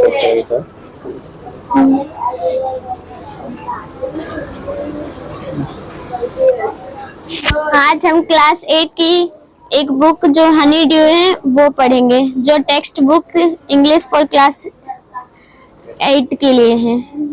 आज हम क्लास 8 की एक बुक जो हनी ड्यू है वो पढ़ेंगे, जो text book English for class 8 के लिए है।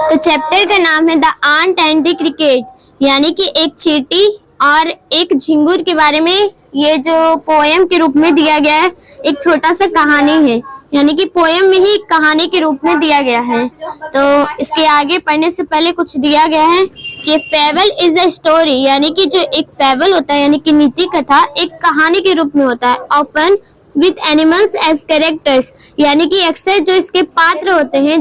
तो चैप्टर का नाम है the ant and the cricket, यानी कि एक चींटी और एक झिंगुर के बारे में ये जो पोएम के रूप में दिया गया है, एक छोटा सा कहानी है, यानी कि पोएम में ही कहानी के रूप में दिया गया है। तो इसके आगे पढ़ने से पहले कुछ दिया गया है कि फेबल इज अ स्टोरी, यानी कि जो एक फेबल होता है यानी कि नीति कथा एक कहानी के रूप में होता है। Often with animals as characters, यानी कि अक्सर जो इसके पात्र होते हैं,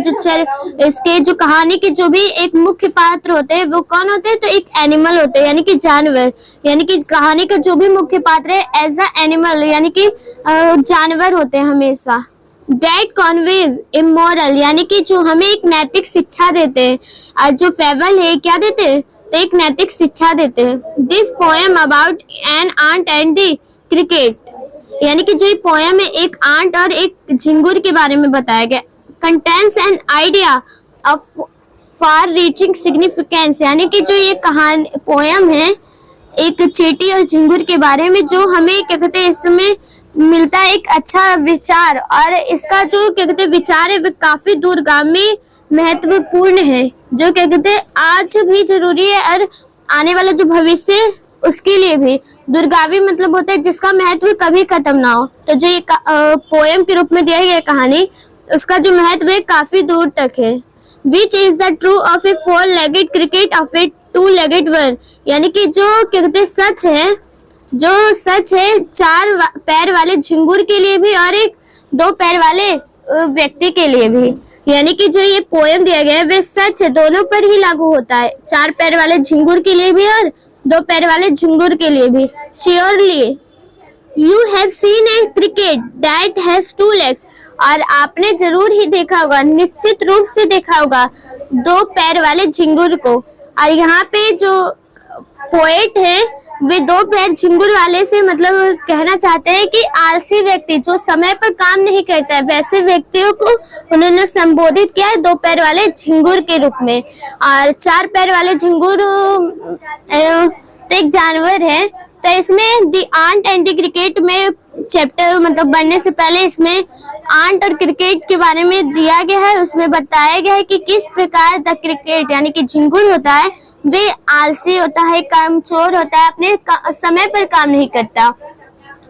इसके जो कहानी के जो भी एक मुख्य पात्र होते हैं वो कौन होते हैं, तो एक एनिमल होते हैं यानी कि जानवर, यानी कि कहानी का जो भी मुख्य पात्र है एज अ एनिमल यानी कि जानवर होते हैं हमेशा। That conveys a moral, यानी कि जो हमें एक नैतिक शिक्षा देते हैं, और जो फेबल है क्या देते हैं, तो एक नैतिक शिक्षा देते हैं। This poem about an ant and the cricket, यानी कि जो ये पोएम है एक आंट और एक झिंगुर के बारे में बताया गया। Contains an idea of far reaching significance, यानी कि जो ये कहानी पोएम है एक चींटी और झिंगुर के बारे में, जो हमें क्या कहते हैं इसमें मिलता है एक अच्छा विचार, और इसका जो क्या कहते हैं विचार है वो काफी दूरगामी महत्वपूर्ण है, जो क्या कहते हैं आज भी जरूरी है और आने वाला जो भविष्य उसके लिए भी। दूरगामी मतलब होता है जिसका महत्व कभी खत्म ना हो। तो जो ये पोएम के रूप में दिया गया कहानी, उसका जो महत्व है काफी दूर तक है। Which is the true of a four-legged cricket of a two-legged one, यानी कि जो क्या कहते हैं सच है चार पैर वाले झिंगुर के लिए भी और एक दो पैर वाले व्यक्ति के लिए भी, यानी कि जो ये पोएम दिया गया है वे सच है, दोनों पर ही लागू होता है, चार पैर वाले झिंगुर के लिए भी और दो पैर वाले झिंगुर के लिए भी। Surely you have seen a cricket that has two legs, और आपने जरूर ही देखा होगा, निश्चित रूप से देखा होगा दो पैर वाले झिंगुर को। और यहाँ पे जो पोएट है वे दो पैर झिंगुर वाले से मतलब कहना चाहते हैं कि आलसी व्यक्ति जो समय पर काम नहीं करता है, वैसे व्यक्तियों को उन्होंने संबोधित किया है दो पैर वाले झिंगुर के रूप में। और चार पैर वाले झिंगुर तो एक जानवर है। तो इसमें the ant and the cricket में चैप्टर मतलब बढ़ने से पहले इसमें आंट और क्रिकेट के बारे में दिया गया है, उसमें बताया गया है कि किस प्रकार द क्रिकेट यानी कि झिंगुर होता है वे आलसी होता है, कामचोर होता है, अपने समय पर काम नहीं करता,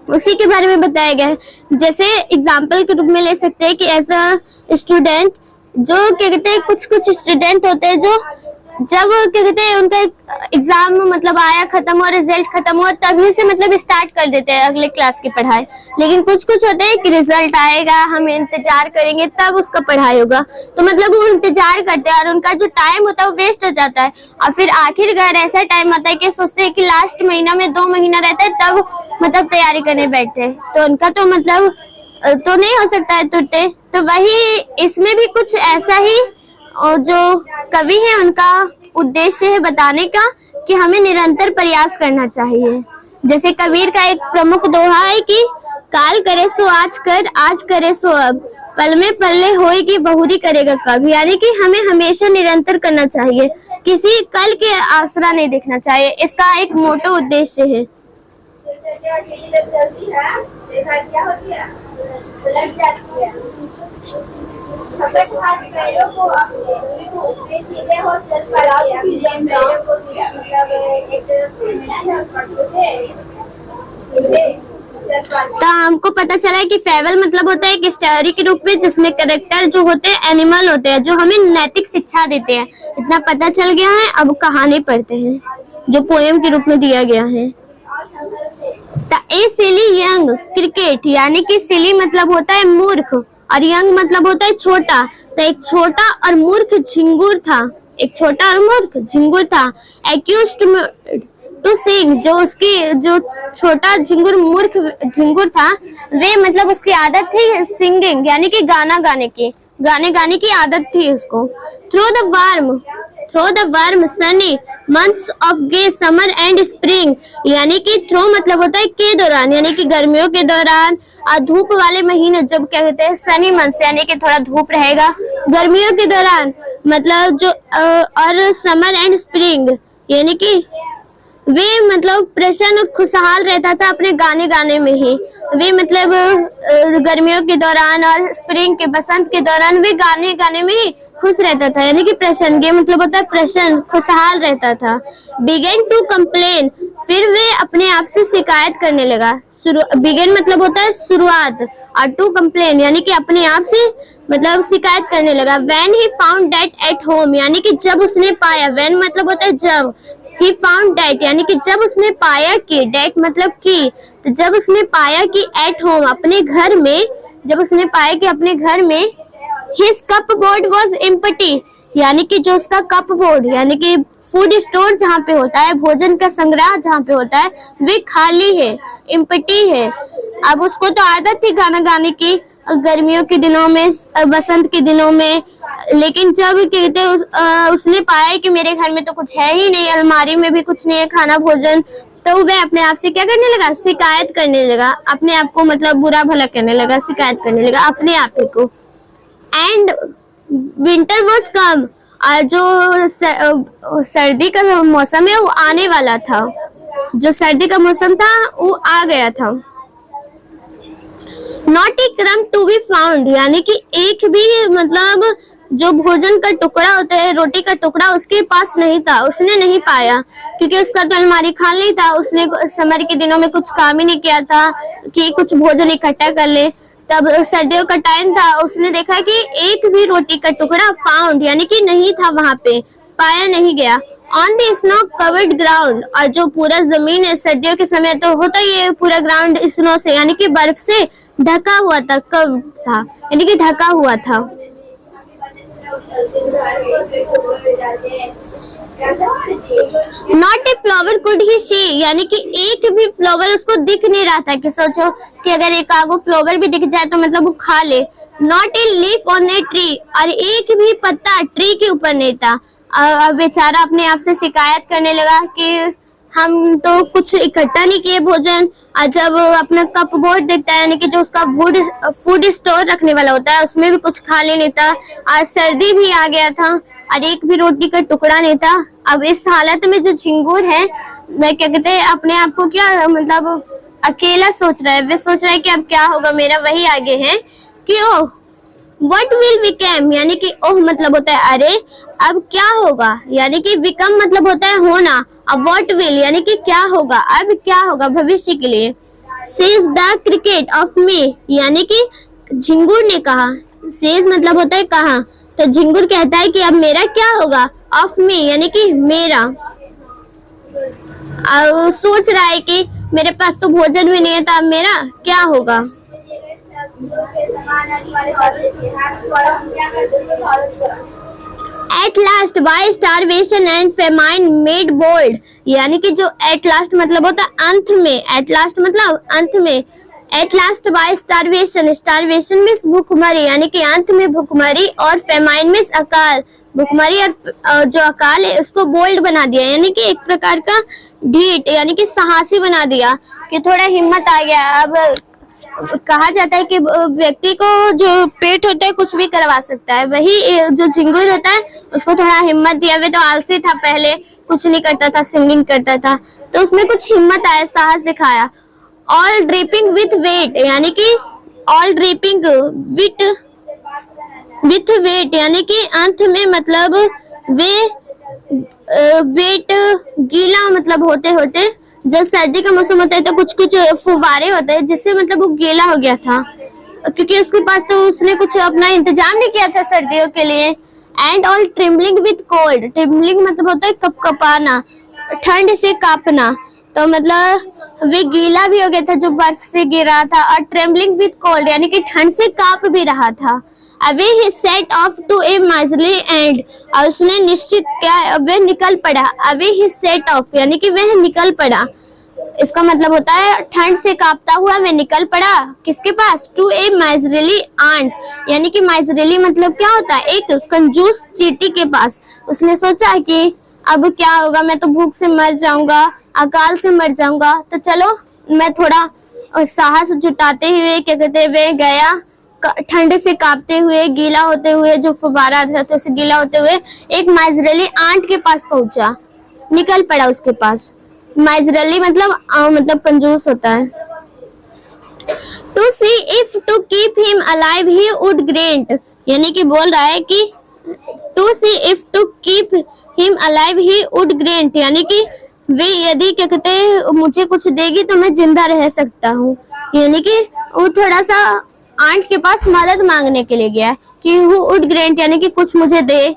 उसी के बारे में बताया गया है। जैसे एग्जाम्पल के रूप में ले सकते हैं कि एज अ स्टूडेंट जो क्या कहते हैं कुछ स्टूडेंट होते हैं जो जब क्या कहते हैं उनका एग्जाम मतलब आया खत्म हुआ, रिजल्ट खत्म हुआ, तभी से मतलब स्टार्ट कर देते हैं अगले क्लास की पढ़ाई। लेकिन कुछ होते हैं कि रिजल्ट आएगा, हम इंतजार करेंगे तब उसका पढ़ाई होगा, तो मतलब वो इंतजार करते हैं और उनका जो टाइम होता है वो वेस्ट हो जाता है। और फिर आखिरकार ऐसा टाइम आता है कि सोचते हैं कि लास्ट महीना में 2 महीना रहता है तब मतलब तैयारी करने बैठते हैं, तो उनका तो मतलब तो नहीं हो सकता है टूटे। तो वही इसमें भी कुछ ऐसा ही और जो कवि है उनका उद्देश्य है बताने का कि हमें निरंतर प्रयास करना चाहिए। जैसे कबीर का एक प्रमुख दोहा है कि काल करे सो आज कर, आज करे सो अब, पल में पल्ले होएगी बहुरी करेगा कब, यानी कि हमें हमेशा निरंतर करना चाहिए, किसी कल के आसरा नहीं देखना चाहिए, इसका एक मोटो उद्देश्य है। तो हमको पता चला है कि फेबल मतलब होता है एक स्टोरी के रूप में जिसमें कैरेक्टर जो होते हैं एनिमल होते हैं जो हमें नैतिक शिक्षा देते हैं। इतना पता चल गया है, अब कहानी पढ़ते हैं जो पोएम के रूप में दिया गया है। ए सिली यंग क्रिकेट, यानी कि सिली मतलब होता है मूर्ख और यंग मतलब होता है छोटा। तो एक छोटा और मूर्ख झिंगुर था, एक छोटा और मूर्ख झिंगुर था। एक्यूज्ड टू सिंग, जो उसकी जो छोटा झिंगुर मूर्ख झिंगुर था वे मतलब उसकी आदत थी सिंगिंग, यानी कि गाना गाने की आदत थी उसको। Through through the warm sunny months of gay summer and spring, यानी कि थ्रू मतलब होता है के दौरान, यानी कि गर्मियों के दौरान, और धूप वाले महीने जब क्या कहते हैं सनी मंथ्स, यानी कि थोड़ा धूप रहेगा गर्मियों के दौरान, मतलब जो और समर एंड स्प्रिंग, यानी कि वे मतलब प्रसन्न और खुशहाल रहता था अपने गाने गाने में ही। वे मतलब गर्मियों के दौरान और स्प्रिंग के बसंत के दौरान वे गाने गाने में ही खुश रहता था, यानी कि प्रसन्न, ये मतलब होता है प्रसन्न खुशहाल रहता था। बिगेन टू कंप्लेन, फिर वे अपने आप से शिकायत करने लगा। बिगेन मतलब होता है शुरुआत, और टू कंप्लेन यानी कि अपने आप से मतलब शिकायत करने लगा। When he found that at home, यानी कि जब उसने पाया, व्हेन मतलब होता है जब, ही फाउंड दैट यानी कि जब उसने पाया कि, दैट मतलब कि, तो जब उसने पाया कि एट होम अपने घर में, जब उसने पाया कि अपने घर में his cup board was empty, यानी कि जो उसका कप बोर्ड यानी कि फूड स्टोर जहाँ पे होता है, भोजन का संग्रह जहाँ पे होता है, वे खाली है, एम्प्टी है। अब उसको तो आदत थी गाना गाने की गर्मियों के दिनों में, बसंत के दिनों में, लेकिन जब कहते उसने पाया कि मेरे घर में तो कुछ है ही नहीं, अलमारी में भी कुछ नहीं है खाना भोजन, तो वह अपने आप से क्या करने लगा, शिकायत करने लगा, अपने आप को मतलब बुरा भला करने लगा, शिकायत करने लगा अपने आप ही को। एंड विंटर वॉज कम, और जो सर्दी का मौसम है वो आने वाला था, जो सर्दी का मौसम था वो आ गया था। Not a crumb to be found, यानी कि एक भी मतलब जो भोजन का टुकड़ा होता है, रोटी का टुकड़ा उसके पास नहीं था, उसने नहीं पाया, क्योंकि उसका तो अलमारी खाली था, उसने समर के दिनों में कुछ काम ही नहीं किया था कि कुछ भोजन इकट्ठा कर ले। तब सर्दियों का टाइम था, उसने देखा कि एक भी रोटी का टुकड़ा फाउंड यानी कि नहीं था, वहां पे पाया नहीं गया। On the snow covered ground, और जो पूरा जमीन है सर्दियों के समय तो होता ही है पूरा ग्राउंड स्नो से यानी कि बर्फ से ढका हुआ था, कव था यानी कि ढका हुआ था। Not a flower could he see, यानी कि एक भी फ्लावर उसको दिख नहीं रहा था, कि सोचो कि अगर एक आगो फ्लावर भी दिख जाए तो मतलब वो खा ले। Not a leaf on a tree, और एक भी पत्ता ट्री के ऊपर नहीं था। अब बेचारा अपने आप से शिकायत करने लगा कि हम तो कुछ इकट्ठा नहीं किए भोजन, और जब अपना कप बोर्ड देखता है यानी कि जो उसका फूड स्टोर रखने वाला होता है उसमें भी कुछ खाली नहीं था, और सर्दी भी आ गया था और एक भी रोटी का टुकड़ा नहीं था। अब इस हालत में जो झिंगुर है क्या कहते हैं अपने आप को क्या मतलब अकेला सोच रहा है, वे सोच रहा है कि अब क्या होगा मेरा, वही आगे है कि ओह व्हाट विल बिकम, यानी कि ओह मतलब होता है अरे अब क्या होगा, यानी कि बिकम मतलब होता है होना, अब व्हाट विल यानी कि क्या होगा, अब क्या होगा भविष्य के लिए। Says the cricket of me, यानी कि झिंगुर ने कहा, सेज मतलब होता है कहा, तो झिंगुर कहता है कि अब मेरा क्या होगा, ऑफ मी यानी कि मेरा। सोच रहा है कि मेरे पास तो भोजन भी नहीं है तो अब मेरा क्या होगा। At last by starvation and famine made bold, यानी कि जो at last मतलब होता है अंत में, at last मतलब अंत में, at last by starvation, starvation में भूखमरी यानी कि अंत में भूखमरी, और famine में अकाल, भूखमरी और जो अकाल है उसको बोल्ड बना दिया, यानी कि एक प्रकार का ढीठ यानी कि साहसी बना दिया, कि थोड़ा हिम्मत आ गया। अब कहा जाता है कि व्यक्ति को जो पेट होता है कुछ भी करवा सकता है, वही जो झिंगुर होता है उसको थोड़ा हिम्मत दिया। वे तो आलसी था, पहले कुछ नहीं करता था, सिंगिंग करता था, तो उसमें कुछ हिम्मत आया, साहस दिखाया। ऑल ड्रिपिंग विथ वेट, यानी कि ऑल ड्रिपिंग विथ वेट यानी कि अंत में मतलब वे वेट गीला मतलब होते होते, जब सर्दी का मौसम होता है तो कुछ कुछ फुवारे होते हैं जिससे मतलब वो गीला हो गया था, क्योंकि उसके पास तो उसने कुछ अपना इंतजाम नहीं किया था सर्दियों के लिए। एंड ऑल ट्रिम्बलिंग विथ कोल्ड, ट्रिम्बलिंग मतलब होता है कपकपाना, ठंड से कांपना, तो मतलब वे गीला भी हो गया था जो बर्फ से गिर रहा था, और ट्रेम्बलिंग विथ कोल्ड यानी कि ठंड से कांप भी रहा था। Away he set off to a miserly ant, और उसने निश्चित क्या वह निकल पड़ा, अवे ही सेट ऑफ यानी कि वह निकल पड़ा इसका मतलब होता है ठंड से कांपता हुआ वह निकल पड़ा किसके पास, टू ए माइजरेली आंट, यानी कि माइजरेली मतलब क्या होता है, एक कंजूस चींटी के पास। उसने सोचा कि अब क्या होगा, मैं तो भूख से मर जाऊंगा, अकाल से मर जाऊंगा, तो चलो मैं थोड़ा साहस जुटाते हुए क्या कहते हुए गया, ठंड से कांपते हुए, गीला होते हुए, जो फुवारा आता था उससे गीला होते हुए एक माइजरेली आंट के पास पहुंचा, निकल पड़ा उसके पास। माइजरेली मतलब कंजूस होता है। To see if to keep him alive he would grant, यानी कि बोल रहा है कि to see if to keep him alive he would grant, यानी कि वे यदि क्या कहते हैं मुझे कुछ देगी तो मैं जिंदा रह सकता हूँ, यानी कि वो थोड़ा सा आंट के पास मदद मांगने के लिए गया कि हु वुड ग्रेंट, यानी कि कुछ मुझे दे।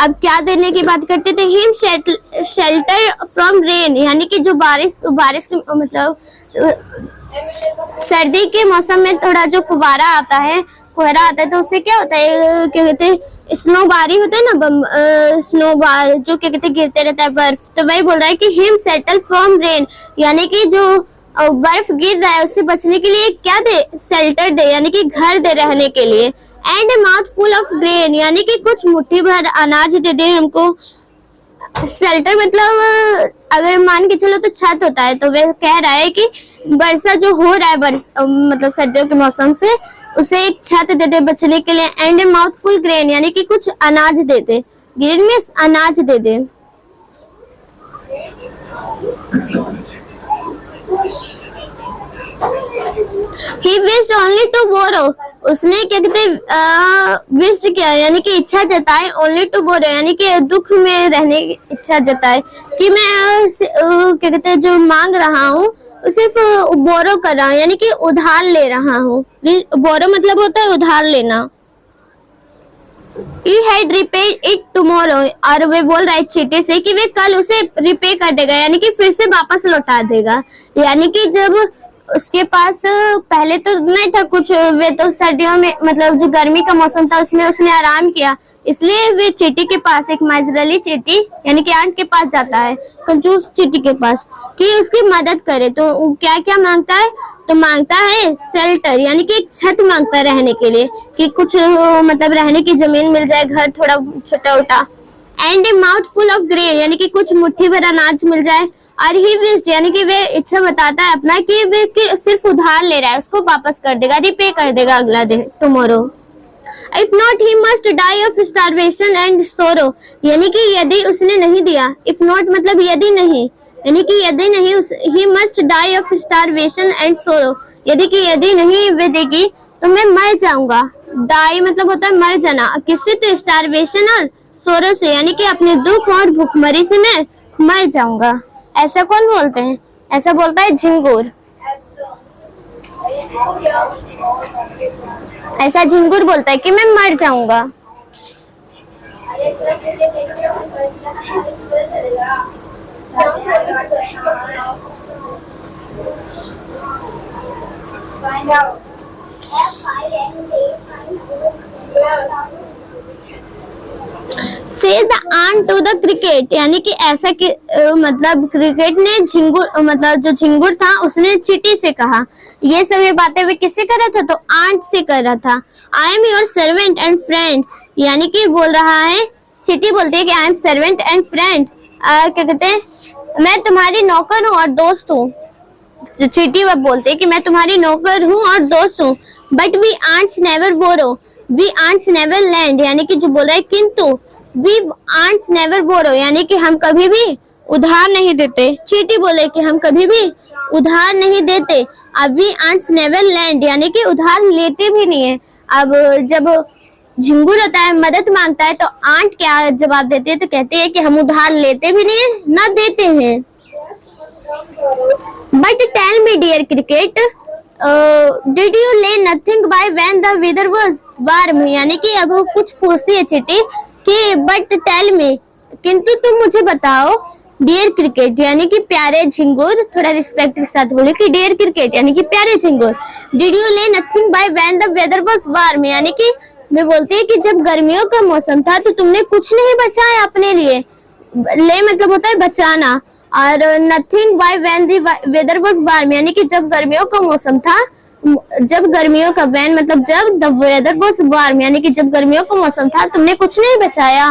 अब क्या देने की बात करते थे, हिम शेल्टर फ्रॉम रेन, यानी कि जो बारिश के मतलब सर्दी के मौसम में थोड़ा जो फुवारा आता है, कोहरा आता है, तो उससे क्या होता है, क्या कहते हैं स्नो बारी होता है ना, स्नो बार जो क्या कहते हैं गिरते रहता है बर्फ, तो वही बोल रहा है कि हिम सेटल फ्रॉम रेन, यानी कि जो बर्फ गिर रहा है उससे बचने के लिए क्या दे, शेल्टर दे, यानी कि घर दे रहने के लिए। And A mouth full of grain, यानी कि कुछ मुट्ठी भर अनाज दे दे हमको। शेल्टर मतलब अगर मान के चलो तो छत होता है, तो वह कह रहा है कि वर्षा जो हो रहा है मतलब सर्दियों के मौसम से, उसे एक छत दे दे बचने के लिए। And A mouth full grain, यानी कि कुछ अनाज दे दे, ग्रेन में अनाज दे दे। He wished only to borrow, उसने क्या कहते विश किया, यानी कि इच्छा जताए, only to borrow, यानी कि दुख में रहने की इच्छा जताए कि मैं क्या कहते जो मांग रहा हूँ सिर्फ बोरो कर रहा हूँ, यानी कि उधार ले रहा हूँ। बोरो मतलब होता है उधार लेना। He had repaid it tomorrow, और वे बोल रहा है चींटी से कि वे कल उसे रिपे कर देगा, यानी कि फिर से वापस लौटा देगा। यानी कि जब उसके पास पहले तो नहीं था कुछ, वे तो सर्दियों में मतलब जो गर्मी का मौसम था उसमें उसने आराम किया, इसलिए वे चींटी के पास, एक माइजरेली चींटी यानी कि आंट के पास जाता है, कंजूस चींटी के पास, कि उसकी मदद करे। तो वो क्या क्या मांगता है, तो मांगता है शेल्टर, यानी कि एक छत मांगता है रहने के लिए, कि कुछ मतलब रहने की जमीन मिल जाए, घर थोड़ा छोटा उटा। And A mouth full of grain, यानी कि कुछ मुट्ठी भर अनाज मिल जाए। और ही विश्ड, यानी कि वे इच्छा बताता है अपना कि वे सिर्फ उधार ले रहा है, उसको वापस कर देगा, रिपे कर देगा अगला दिन, tomorrow. If not he must die of starvation and sorrow, यानी कि यदि उसने नहीं दिया, इफ नॉट मतलब यदि नहीं, यानी कि यदि नहीं he must die of starvation and sorrow, यदि कि यदि नहीं वे देगी तो मैं मर जाऊंगा। डाई मतलब होता है मर जाना, किससे, तो स्टारवेशन और सोरो से, यानी कि अपने दुख और भूखमरी से मैं मर जाऊंगा। ऐसा कौन बोलते हैं, ऐसा बोलता है झिंगुर, ऐसा झिंगुर बोलता है कि मैं मर जाऊंगा। Says the ant to the cricket, यानी कि ऐसा कि मतलब क्रिकेट ने झिंगुर मतलब जो झिंगुर था उसने चींटी से कहा। ये सभी बातें वे किससे कर रहा था, तो आंट से कर रहा था। I am your servant and friend, यानी कि बोल रहा है, चींटी बोलती है कि I am servant and friend, क्या कहते हैं, मैं तुम्हारी नौकर हूँ और दोस्त हूँ। जो चींटी वह बोलते है कि मैं तुम्हारी नौकर हूँ और दोस्त हूँ। But we ants never borrow, we ants never lend, यानी कि जो बोल रहा है किंतु वी आंट्स नेवर बोरो, यानी कि हम कभी भी उधार नहीं देते। चींटी बोले कि हम कभी भी उधार नहीं देते। अब वी आंट्स नेवर लैंड, यानी कि उधार लेते भी नहीं है। अब जब झिंगुर होता है मदद मांगता है तो आंट क्या जवाब देते हैं, तो कहते हैं कि हम उधार लेते भी नहीं है ना देते हैं। But tell me dear cricket, did you lay nothing by when the weather was warm, यानी कि अब कुछ पूछती है चींटी कि बट टेल मी, किंतु तुम मुझे बताओ, डियर क्रिकेट यानी कि प्यारे झिंगुर, थोड़ा रिस्पेक्ट के साथ बोले कि डियर क्रिकेट यानी कि प्यारे झिंगुर। Did you lay nothing by when the weather was warm, यानी कि वे बोलते हैं कि जब गर्मियों का मौसम था तो तुमने कुछ नहीं बचाया अपने लिए। ले मतलब होता है बचाना, और nothing by when the weather was warm, यानी कि जब गर्मियों का मौसम था, जब गर्मियों का वैन मतलब जब द वेदर वाज वार्म, यानी कि जब गर्मियों का मौसम था तुमने कुछ नहीं बचाया।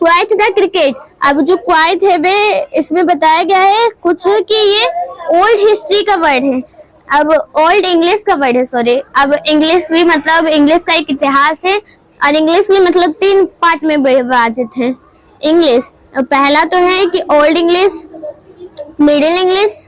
क्वाइट द क्रिकेट, अब जो क्वाइट है वे इसमें बताया गया है कुछ कि ये ओल्ड हिस्ट्री का वर्ड है, अब ओल्ड इंग्लिश का वर्ड है, सॉरी। अब इंग्लिश भी मतलब इंग्लिश का एक इतिहास है, और इंग्लिश भी मतलब 3 पार्ट में विभाजित है इंग्लिश। पहला तो है कि ओल्ड इंग्लिश, मिडिल इंग्लिश,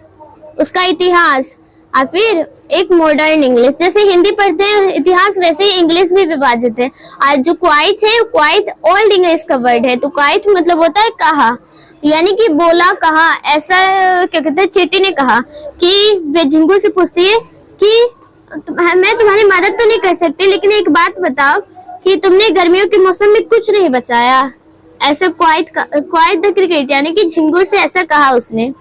उसका इतिहास, और फिर एक मॉडर्न इंग्लिश। जैसे हिंदी पढ़ते हैं इतिहास, वैसे ही इंग्लिश भी विभाजित है। और जो क्वाइट है, क्वाइट ओल्ड इंग्लिश का वर्ड है, तो क्वाइट मतलब होता है कहा, यानी कि बोला कहा। ऐसा क्या कहते हैं, चींटी ने कहा कि वे झिंगुर से पूछती है कि मैं तुम्हारी मदद तो नहीं कर सकती, लेकिन एक बात बताओ कि तुमने गर्मियों के मौसम में कुछ नहीं बचाया। ऐसा क्वाइट द क्रिकेट, यानी कि झिंगुर से ऐसा कहा उसने।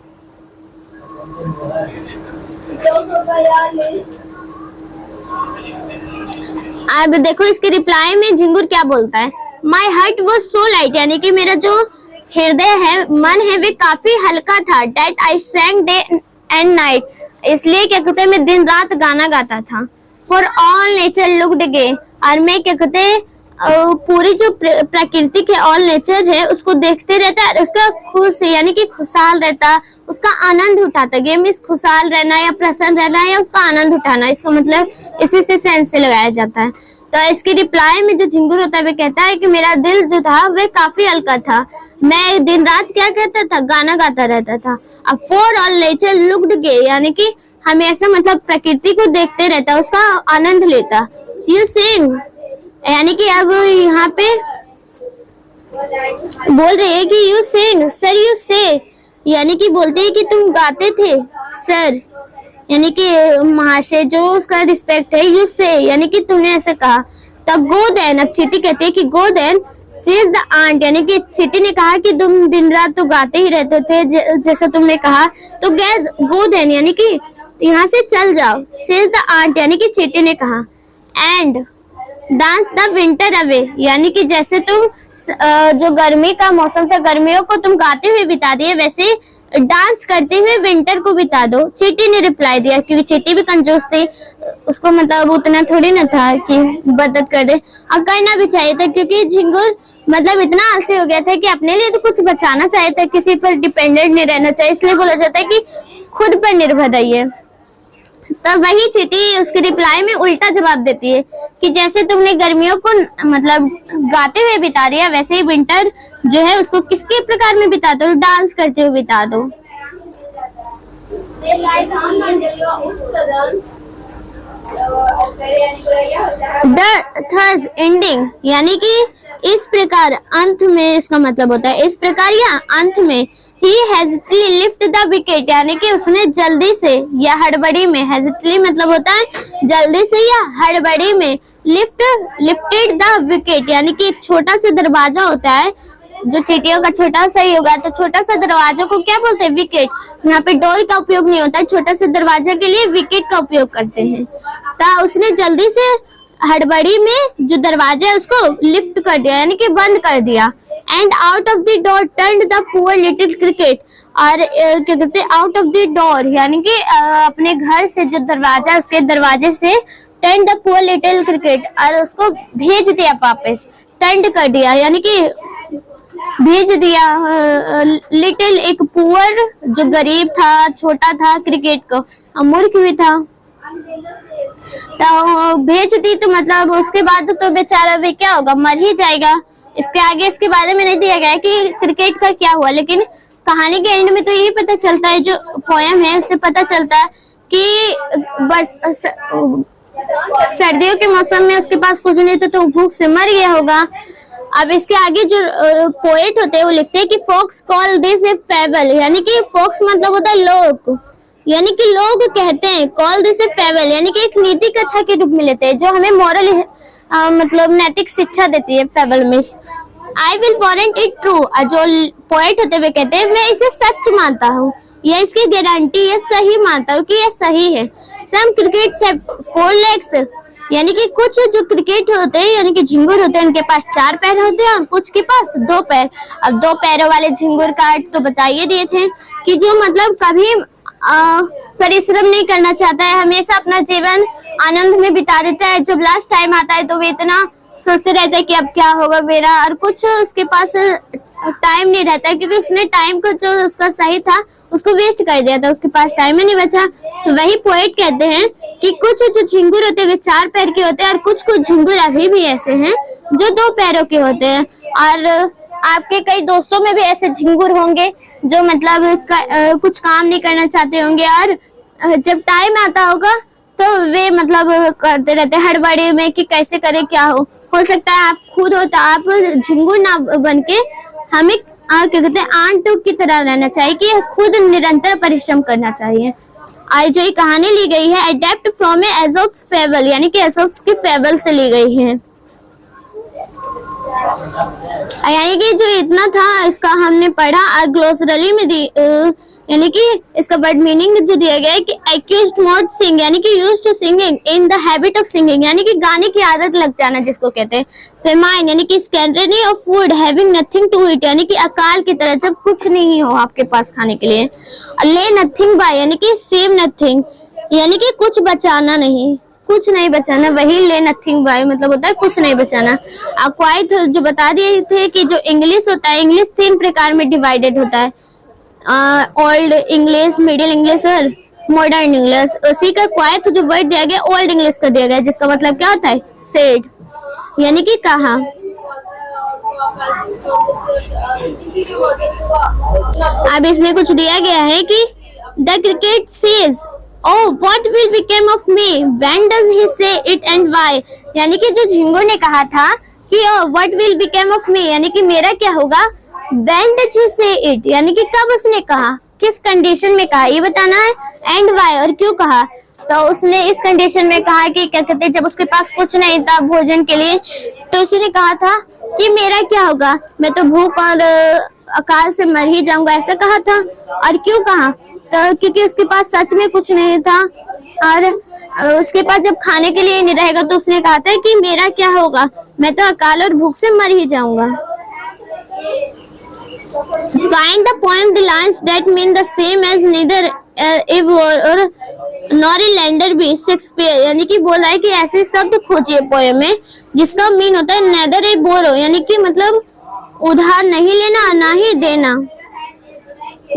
अब देखो इसके रिप्लाई में झिंगुर क्या बोलता है, my heart was so light, यानी कि मेरा जो हृदय है, मन है, वे काफी हल्का था। डेट I sang day and night, इसलिए क्या कहते हैं मैं दिन रात गाना गाता था। फॉर ऑल नेचर लुक्ड गे, और मैं क्या कहते हैं पूरी जो प्राकृतिक है, ऑल नेचर है, उसको देखते रहता है, उसका खुश यानी कि खुशहाल रहता, उसका आनंद उठाता। गेम इस खुशहाल रहना या प्रसन्न रहना या उसका आनंद उठाना, इसका मतलब इसी से सेंस से लगाया जाता है। तो इसके रिप्लाई में जो झिंगुर होता है वे कहता है कि मेरा दिल जो था वह काफी हल्का था, मैं दिन रात क्या कहता था, गाना गाता रहता था। अब फॉर ऑल नेचर लुक्ड गे, यानी कि हमेशा मतलब प्रकृति को देखते रहता, उसका आनंद लेता। यू सिंग, यानी कि अब यहाँ पे बोल रहे हैं कि यू सिंग सर, यू से, यानी कि बोलते हैं कि तुम गाते थे सर, यानी कि महाशय जो उसका रिस्पेक्ट है। यू से यानी कि तुमने ऐसे कहा। तो गो देन, अब चींटी कहती है कि go then says the ant, यानी कि चींटी ने कहा कि तुम दिन रात तो गाते ही रहते थे जैसा तुमने कहा, तो गो देन यानी कि यहाँ से चल जाओ। सेज द आंट यानी कि चींटी ने कहा। And dance the winter away, यानी कि जैसे तुम जो गर्मी का मौसम था, गर्मियों को तुम गाते हुए बिता दिए, वैसे डांस करते हुए विंटर को बिता दो। चींटी ने रिप्लाई दिया, क्योंकि चींटी भी कंजूस थी, उसको मतलब उतना थोड़ी ना था कि मदद कर दे, और करना भी चाहिए था, क्योंकि झिंगुर मतलब इतना आलसी हो गया था कि अपने लिए तो कुछ बचाना चाहिए था, किसी पर डिपेंडेंट नहीं रहना चाहिए, इसलिए बोला जाता है कि खुद पर निर्भर रहिए। तब वही चींटी उसके रिप्लाई में उल्टा जवाब देती है कि जैसे तुमने गर्मियों को मतलब गाते हुए बिता दिया, वैसे ही विंटर जो है उसको किसके प्रकार में बिता दो, डांस करते हुए बिता दो। थर्स एंडिंग, यानी कि इस प्रकार अंत में, इसका मतलब होता है इस प्रकार या अंत में। He hastily lifted the wicket, यानी कि उसने जल्दी से या हड़बड़ी में, hastily मतलब होता है जल्दी से या हड़बड़ी में, lifted the wicket, यानी कि एक छोटा सा दरवाजा होता है जो चींटियों का छोटा सा ही होगा, तो छोटा सा दरवाजा को क्या बोलते हैं, विकेट। यहाँ पे डोर का उपयोग नहीं होता है, छोटा सा दरवाजा के लिए विकेट का उपयोग करते हैं। तो उसने जल्दी से हड़बड़ी में जो दरवाजा है उसको लिफ्ट कर दिया, यानी कि बंद कर दिया। And out of the door turned the poor little cricket, और क्या कहते हैं आउट ऑफ द डोर, यानी कि अपने घर से जो दरवाजा, उसके दरवाजे से turn the poor little cricket, और उसको भेज दिया वापस, टर्न कर दिया यानी कि भेज दिया। लिटिल एक पुअर जो गरीब था, छोटा था, क्रिकेट को मूर्ख भी था, तो भेज दी। तो मतलब उसके बाद तो बेचारा वे क्या होगा, मर ही जाएगा। इसके आगे इसके बारे में नहीं दिया गया है कि क्रिकेट का क्या हुआ, लेकिन कहानी के एंड में तो यही पता चलता है, जो पोयम है उससे पता चलता है कि सर्दियों के मौसम में उसके पास कुछ नहीं था, तो भूख से मर गया होगा। अब इसके आगे जो पोएट होते हैं वो लिखते हैं कि folks call this a fable, यानी कि फोक्स मतलब होता है लोग, यानी कि लोग कहते हैं, कॉल दिस ए फेबल यानी कि एक नीति कथा के रूप में लेते हैं, जो हमें मॉरल मतलब नैतिक शिक्षा देती है। Fable means I will warrant it true, जो पोएट होते हुए कहते हैं मैं इसे सच मानता हूँ, या इसकी गारंटी ये सही मानता हूँ कि ये सही है। सम क्रिकेट्स हैव 4 legs, यानी कि कुछ जो क्रिकेट होते हैं यानी कि झिंगुर होते हैं, उनके पास 4 पैर होते हैं और कुछ के पास 2 पैर। अब 2 पैरों वाले झिंगुर का अर्थ तो बताइए दिए थे कि जो मतलब कभी परिश्रम नहीं करना चाहता है, हमेशा अपना जीवन आनंद में बिता देता है। जब लास्ट टाइम आता है तो वो इतना सोचते रहता है कि अब क्या होगा मेरा, और कुछ उसके पास टाइम नहीं रहता है, क्योंकि उसने टाइम को जो उसका सही था उसको वेस्ट कर दिया था, उसके पास टाइम ही नहीं बचा। तो वही पोएट कहते हैं कि कुछ जो झिंगुर होते हैं वे 4 पैर के होते हैं, और कुछ कुछ झिंगुर अभी भी ऐसे हैं जो 2 पैरों के होते हैं। और आपके कई दोस्तों में भी ऐसे झिंगुर होंगे जो मतलब कुछ काम नहीं करना चाहते होंगे, और जब टाइम आता होगा तो वे मतलब करते रहते हैं हड़बड़ी में कि कैसे करें क्या हो सकता है आप खुद हो तो आप झिंगुर ना बन के हमें क्या कहते हैं आंट की तरह रहना चाहिए कि खुद निरंतर परिश्रम करना चाहिए। आज जो ये कहानी ली गई है अडेप्ट फ्रॉम एज़ोप्स फेबल, यानी कि एज़ोप्स की फेबल से ली गई है। यानी कि जो इतना था इसका हमने पढ़ा, और ग्लोसरी में दी यानी कि इसका वर्ड मीनिंग जो दिया गया है कि एक्यूज्ड नॉट सिंग, यानी कि used to singing in the habit of singing, यानी कि गाने की आदत लग जाना जिसको कहते हैं। फेमाइन यानी कि scantiness of food having nothing to eat, यानी कि अकाल की तरह जब कुछ नहीं हो आपके पास खाने के लिए। ले नथिंग बाय यानी कि सेव नथिंग, यानी कि कुछ बचाना नहीं, कुछ नहीं बचाना, वही ले नथिंग बाय मतलब होता है कुछ नहीं बचाना। क्वाइट जो बता दिए थे कि जो इंग्लिश होता है, इंग्लिश 3 प्रकार में डिवाइडेड होता है, ओल्ड इंग्लिश, मिडिल इंग्लिश और मॉडर्न इंग्लिश। उसी का क्वाइट जो वर्ड दिया गया ओल्ड इंग्लिश का दिया गया, जिसका मतलब क्या होता है सेड, यानी कि कहा। अब इसमें कुछ दिया गया है कि the cricket says Oh, what will become of me? When does he say it and why? यानी कि जो झिंगुर ने कहा था कि what will become of me, यानी कि मेरा क्या होगा। When did he say it, यानी कि कब उसने कहा, किस कंडीशन में कहा ये बताना है, and why और क्यों कहा। तो उसने इस कंडीशन में कहा कि क्या कहते हैं जब उसके पास कुछ नहीं था भोजन के लिए, तो उसने कहा था कि मेरा क्या होगा, मैं तो भूख और अकाल से मर ही जाऊंगा, ऐसा कहा था। और क्यों कहा, तो क्योंकि उसके पास सच में कुछ नहीं था, और उसके पास जब खाने के लिए नहीं रहेगा तो उसने कहा था कि मेरा क्या होगा, मैं तो अकाल और भूख से मर ही जाऊंगा। Find the poem the lines that mean the same as neither a war or nor a lander be Shakespeare, यानी कि बोला है कि ऐसे शब्द खोजिए पोएम में जिसका मीन होता है neither a borrow, यानी कि मतलब उधार नहीं लेना ना ही देना।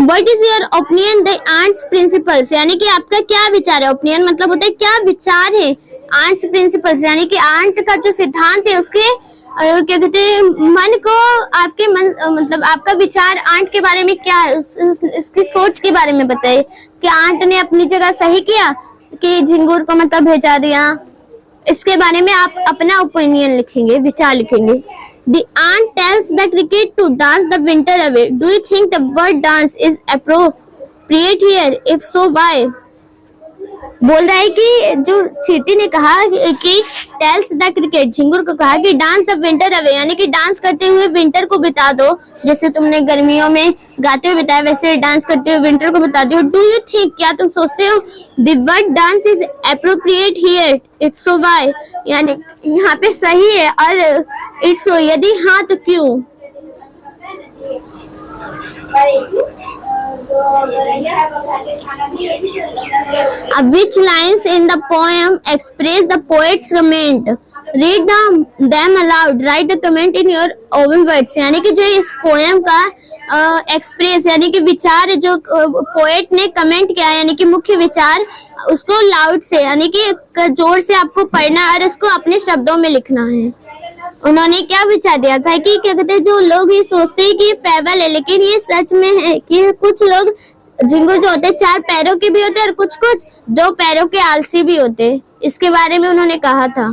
What is your opinion the aunt's principles, यानी कि आपका क्या विचार है, ओपिनियन मतलब होता है क्या विचार है, आंट्स प्रिंसिपल्स यानी कि आंट का जो सिद्धांत है उसके क्या कहते हैं मन को, आपके मन मतलब आपका विचार आंट के बारे में क्या है, उसकी सोच के बारे में बताइए कि आंट ने अपनी जगह सही किया कि झिंगुर को मतलब भेजा दिया, इसके बारे में आप अपना ओपिनियन लिखेंगे, विचार लिखेंगे। The aunt tells the cricket to dance the winter away. Do you think the word dance is appropriate here? If so, why? बोल रहा है कि जो चींटी ने कहा कि टेल्स द क्रिकेट, झिंगुर को कहा कि डांस द विंटर अवे, यानी कि डांस करते हुए विंटर को बिता दो, जैसे तुमने गर्मियों में गाते हुए बिताया वैसे डांस करते हुए विंटर को बिता दो। डू यू थिंक, क्या तुम सोचते हो, the word dance is appropriate here, it's so why, यानी यहाँ पे सही है, और इट्स सो यदि हाँ तो क्यों। Which lines in the poem express the poet's comment? Read them aloud. Write the comment in your own words. यानी कि जो इस पोएम का एक्सप्रेस यानी कि विचार जो पोएट ने कमेंट किया यानी कि मुख्य विचार, उसको लाउड से यानी कि जोर से आपको पढ़ना है और इसको अपने शब्दों में लिखना है। उन्होंने क्या विचार दिया था कि क्या कहते हैं, जो लोग ये सोचते हैं कि ये फेबल है, लेकिन ये सच में है कि कुछ लोग झिंगुर जो होते हैं 4 पैरों के भी होते हैं और कुछ कुछ 2 पैरों के आलसी भी होते हैं, इसके बारे में उन्होंने कहा था।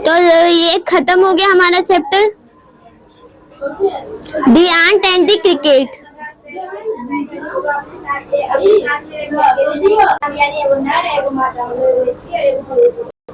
तो ये खत्म हो गया हमारा chapter the ant and the cricket.